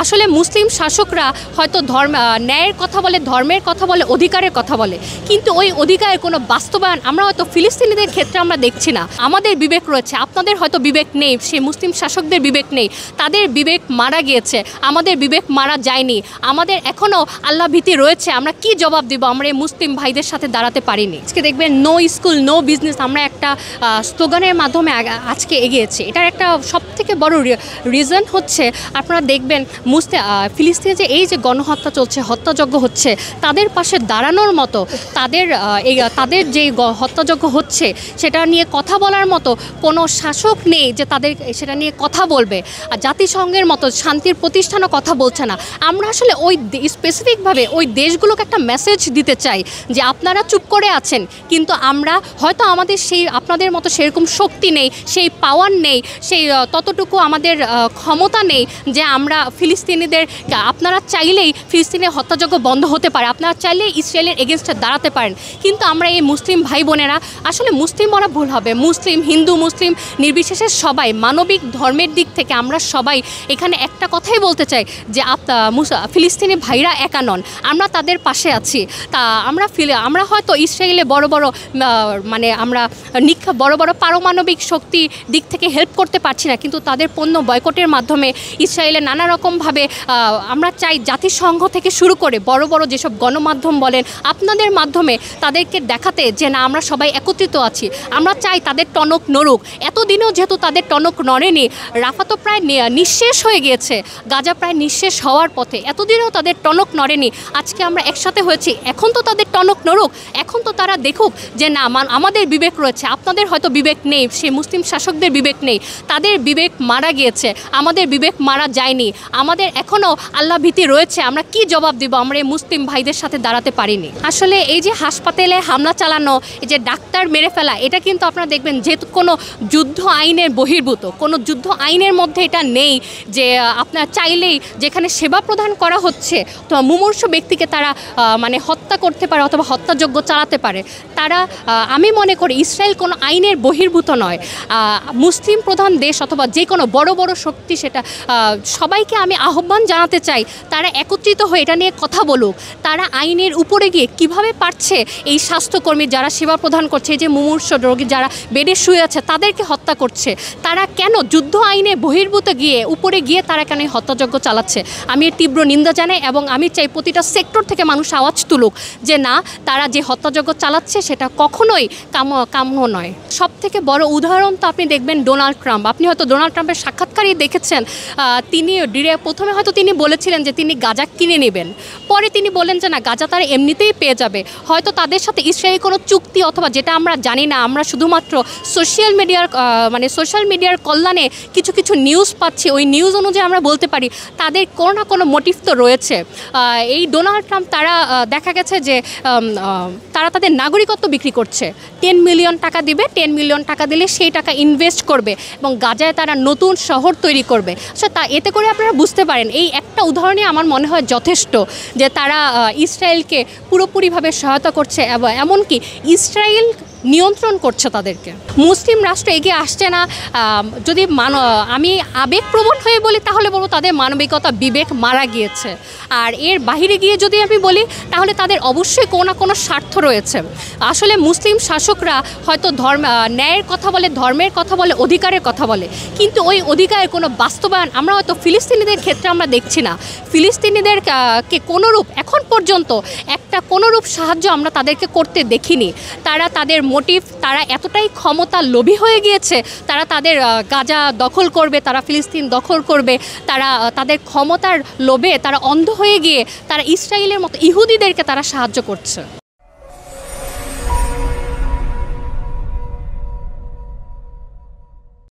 আসলে মুসলিম শাসকরা হয়তো ন্যায়ের কথা বলে, ধর্মের কথা বলে, অধিকারের কথা বলে, কিন্তু ওই অধিকারের কোনো বাস্তবায়ন আমরা হয়তো ফিলিস্তিনিদের ক্ষেত্রে আমরা দেখছি না। আমাদের বিবেক রয়েছে, আপনাদের হয়তো বিবেক নেই, সেই মুসলিম শাসকদের বিবেক নেই, তাদের বিবেক মারা গিয়েছে, আমাদের বিবেক মারা যায়নি। আমাদের এখনও আল্লাহ ভীতি রয়েছে। আমরা কি জবাব দিব? আমরা এই মুসলিম ভাইদের সাথে দাঁড়াতে পারিনি। আজকে দেখবেন নো স্কুল নো বিজনেস, আমরা একটা স্লোগানের মাধ্যমে আজকে এগিয়েছি। এটার একটা সবথেকে বড় রিজন হচ্ছে আপনারা দেখবেন ফিলিস্তিনে যে এই যে গণহত্যা চলছে, হত্যাযজ্ঞ হচ্ছে, তাদের পাশে দাঁড়ানোর মতো, তাদের যে হত্যাযজ্ঞ হচ্ছে সেটা নিয়ে কথা বলার মতো কোনো শাসক নেই যে তাদের সেটা নিয়ে কথা বলবে। আর জাতিসংঘের মতো শান্তির প্রতিষ্ঠানও কথা বলছে না। আমরা আসলে ওই স্পেসিফিকভাবে ওই দেশগুলোকে একটা মেসেজ দিতে চাই যে আপনারা চুপ করে আছেন, কিন্তু আমরা হয়তো আমাদের সেই আপনাদের মতো সেরকম শক্তি নেই, সেই পাওয়ার নেই, সেই ততটুকু আমাদের ক্ষমতা নেই যে আমরা ফিলিস্তিনিদের, আপনারা চাইলেই ফিলিস্তিনের হত্যাযজ্ঞ বন্ধ হতে পারে, আপনারা চাইলেই ইসরায়েলের এগেনস্টে দাঁড়াতে পারেন। কিন্তু আমরা এই মুসলিম ভাই বোনেরা, আসলে মুসলিম বলা ভুল হবে, মুসলিম হিন্দু মুসলিম নির্বিশেষে সবাই মানবিক ধর্মের দিক থেকে আমরা সবাই এখানে একটা কথাই বলতে চাই যে ফিলিস্তিনি ভাইরা একা নন, আমরা তাদের পাশে আছি। তা আমরা হয়তো ইসরায়েলে বড় বড় বড় বড় পারমাণবিক শক্তির দিক থেকে হেল্প করতে পারছি না, কিন্তু তাদের পণ্য বয়কটের মাধ্যমে ইসরায়েলে নানা রকমভাবে আমরা চাই জাতিসংঘ থেকে শুরু করে বড় বড় যেসব গণমাধ্যম বলেন, আপনাদের মাধ্যমে তাদেরকে দেখাতে যে না, আমরা সবাই একত্রিত আছি। আমরা চাই তাদের টনক নড়ুক। এতদিনও যেহেতু তাদের টনক নড়েনি, রাফা তো প্রায় নিঃশেষ হয়ে গিয়েছে, গাজা প্রায় নিঃশেষ হওয়ার পথে, এতদিনও তাদের টনক নড়েনি। আজকে আমরা একসাথে হয়েছি, এখন তো তাদের টনক নড়ুক, এখন তো তারা দেখুক যে না, আমাদের বিবেক রয়েছে, আপনাদের হয়তো বিবেক নেই, সেই মুসলিম শাসকদের বিবেক নেই, তাদের বিবেক মারা গিয়েছে, আমাদের বিবেক মারা যায়নি। আমাদের এখনও আল্লাহ ভীতি রয়েছে। আমরা কি জবাব দিব? আমরা এই মুসলিম ভাইদের সাথে দাঁড়াতে পারিনি। আসলে এই যে হাসপাতালে হামলা চালানো, এই যে ডাক্তার মেরে ফেলা, এটা কিন্তু আপনারা দেখবেন যেহেতু কোনো যুদ্ধ আইনের বহির্ভূত, কোনো যুদ্ধ আইনের মধ্যে এটা নেই যে আপনার চাইলেই যেখানে সেবা প্রদান করা হচ্ছে তো মুমূর্ষু ব্যক্তিকে তারা হত্যা করতে পারে অথবা হত্যাযজ্ঞ চালাতে পারে। তারা আমি মনে করি ইসরায়েল কোনো আইনের বহির্ভূত নয়। মুসলিম প্রধান দেশ অথবা যে কোনো বড় বড় শক্তি, সেটা সবাইকে আমি আহ্বান জানাতে চাই তারা একত্রিত হয়ে এটা নিয়ে কথা বলুক। তারা আইনের উপরে গিয়ে কিভাবে পারছে এই স্বাস্থ্যকর্মী যারা সেবা প্রদান করছে, এই যে মুমূর্ষ রোগী যারা বেডে শুয়ে আছে তাদেরকে হত্যা করছে, তারা কেন যুদ্ধ আইনে বহির্ভূত গিয়ে উপরে গিয়ে তারা কেন এই হত্যাযজ্ঞ চালাচ্ছে? আমি এর তীব্র নিন্দা জানাই এবং আমি চাই প্রতিটা সেক্টর থেকে মানুষ আওয়াজ তুলুক যে না, তারা যে হত্যাযজ্ঞ চালাচ্ছে সেটা কখনোই কাম্য নয়। সব থেকে বড় উদাহরণ তো আপনি দেখবেন ডোনাল্ড ট্রাম্প। আপনি হয়তো ডোনাল্ড ট্রাম্পের সাক্ষাৎকারই দেখেছেন। তিনি প্রথমে হয়তো তিনি বলেছিলেন যে তিনি গাজা কিনে নেবেন, পরে তিনি বলেন যে না, গাজা তারা এমনিতেই পেয়ে যাবে। হয়তো তাদের সাথে ইসরায়েলি কোনো চুক্তি অথবা যেটা আমরা জানি না, আমরা শুধুমাত্র সোশ্যাল মিডিয়ার কল্যাণে কিছু কিছু নিউজ পাচ্ছি। ওই নিউজ অনুযায়ী আমরা বলতে পারি তাদের কোনো না কোনো মোটিভ তো রয়েছে। এই ডোনাল্ড ট্রাম্প তারা দেখা গেছে যে তারা তাদের নাগরিকত্ব বিক্রি করছে। 10 মিলিয়ন টাকা দিবে, 10 মিলিয়ন টাকা দিলে সেই টাকা ইনভেস্ট করবে এবং গাজায় তারা নতুন শহর তৈরি করবে। এতে করে আপনারা বুঝতে পারেন এই একটা উদাহরণে আমার মনে হয় যথেষ্ট যে তারা ইসরায়েলকে পুরোপুরিভাবে সহায়তা করছে এবং এমনকি ইসরায়েল নিয়ন্ত্রণ করছে তাদেরকে। মুসলিম রাষ্ট্র এগিয়ে আসছে না। যদি আমি আবেগপ্রবণ হয়ে বলি তাহলে বলবো তাদের মানবিকতা, বিবেক মারা গিয়েছে। আর এর বাহিরে গিয়ে যদি আমি বলি তাহলে তাদের অবশ্যই কোনো না কোনো স্বার্থ রয়েছে। আসলে মুসলিম শাসকরা হয়তো ন্যায়ের কথা বলে, ধর্মের কথা বলে, অধিকারের কথা বলে, কিন্তু ওই অধিকারের কোনো বাস্তবায়ন আমরা হয়তো ফিলিস্তিনিদের ক্ষেত্রে আমরা দেখছি না। ফিলিস্তিনিদেরকে কোনোরূপ এখন পর্যন্ত কোনোরূপ সাহায্য আমরা তাদেরকে করতে দেখিনি। তারা তাদের মোটিভ, তারা এতটাই ক্ষমতা লোভী হয়ে গিয়েছে, তারা তাদের গাজা দখল করবে, তারা ফিলিস্তিন দখল করবে, তারা তাদের ক্ষমতার লোভে তারা অন্ধ হয়ে গিয়ে তারা ইসরায়েলের মতো ইহুদিদেরকে তারা সাহায্য করছে।